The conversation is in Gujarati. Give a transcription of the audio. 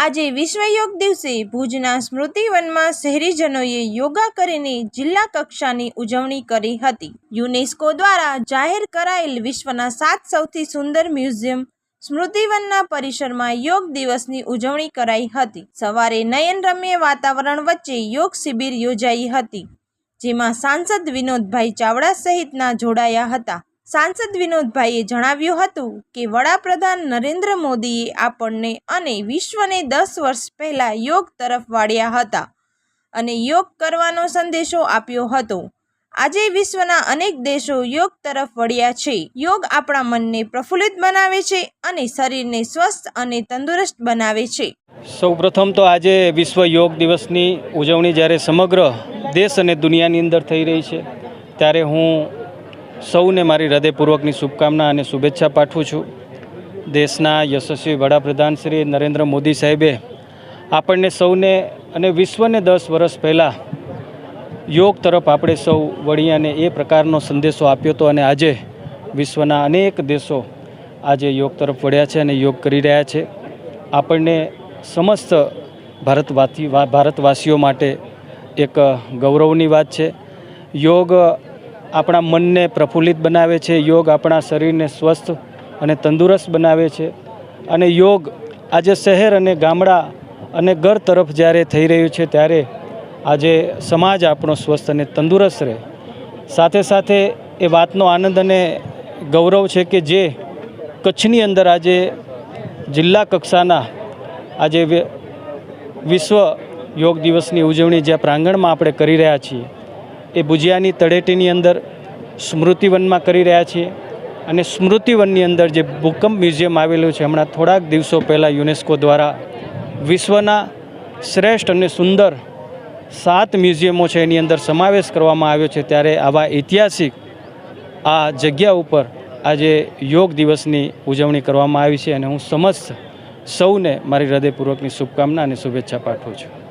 આજે વિશ્વ યોગ દિવસે ભુજના સ્મૃતિવનમાં શહેરીજનોએ યોગા કરીને જિલ્લા કક્ષાની ઉજવણી કરી હતી। યુનેસ્કો દ્વારા જાહેર કરાયેલ વિશ્વના 7 સૌથી સુંદર મ્યુઝિયમ સ્મૃતિવનના પરિસરમાં યોગ દિવસની ઉજવણી કરાઈ હતી। સવારે નયનરમ્ય વાતાવરણ વચ્ચે યોગ શિબિર યોજાઈ હતી, જેમાં સાંસદ વિનોદભાઈ ચાવડા સહિતના જોડાયા હતા। સાંસદ વિનોદભાઈએ જણાવ્યું હતું કે વડાપ્રધાન નરેન્દ્ર મોદીએ આપણને અને વિશ્વને 10 વર્ષ પહેલા યોગ તરફ વાળ્યા હતા અને યોગ કરવાનો સંદેશો આપ્યો હતો। આજે વિશ્વના અનેક દેશો યોગ તરફ વળ્યા છે। યોગ આપણા મનને પ્રફુલ્લિત બનાવે છે અને શરીરને સ્વસ્થ અને તંદુરસ્ત બનાવે છે। સૌપ્રથમ તો આજે વિશ્વ યોગ દિવસની ઉજવણી જ્યારે સમગ્ર દેશ અને દુનિયાની અંદર થઈ રહી છે, ત્યારે હું સૌને મારી હૃદયપૂર્વકની શુભકામના અને શુભેચ્છા પાઠવું છું। દેશના યશસ્વી વડાપ્રધાન શ્રી નરેન્દ્ર મોદી સાહેબે આપણને સૌને અને વિશ્વને 10 વર્ષ પહેલાં યોગ તરફ આપણે સૌ વળી અને એ પ્રકારનો સંદેશો આપ્યો હતો અને આજે વિશ્વના અનેક દેશો આજે યોગ તરફ વળ્યા છે અને યોગ કરી રહ્યા છે। આપણને સમસ્ત ભારતવાસીઓ માટે એક ગૌરવની વાત છે। યોગ આપણા મનને પ્રફુલ્લિત બનાવે છે, યોગ આપણા શરીરને સ્વસ્થ અને તંદુરસ્ત બનાવે છે અને યોગ આજે શહેર અને ગામડા અને ઘર તરફ જ્યારે થઈ રહ્યું છે, ત્યારે આજે સમાજ આપણો સ્વસ્થ અને તંદુરસ્ત રહે। સાથે સાથે એ વાતનો આનંદ અને ગૌરવ છે કે જે કચ્છની અંદર આજે જિલ્લા કક્ષાના આજે વિશ્વ યોગ દિવસની ઉજવણી જ્યાં પ્રાંગણમાં આપણે કરી રહ્યા છીએ, એ ભુજિયાની તળેટીની અંદર સ્મૃતિવનમાં કરી રહ્યા છીએ અને સ્મૃતિવનની અંદર જે ભૂકંપ મ્યુઝિયમ આવેલું છે, હમણાં થોડાક દિવસો પહેલાં યુનેસ્કો દ્વારા વિશ્વના શ્રેષ્ઠ અને સુંદર 7 મ્યુઝિયમો છે એની અંદર સમાવેશ કરવામાં આવ્યો છે। ત્યારે આવા ઐતિહાસિક આ જગ્યા ઉપર આજે યોગ દિવસની ઉજવણી કરવામાં આવી છે અને હું સમસ્ત સૌને મારી હૃદયપૂર્વકની શુભકામના અને શુભેચ્છા પાઠવું છું।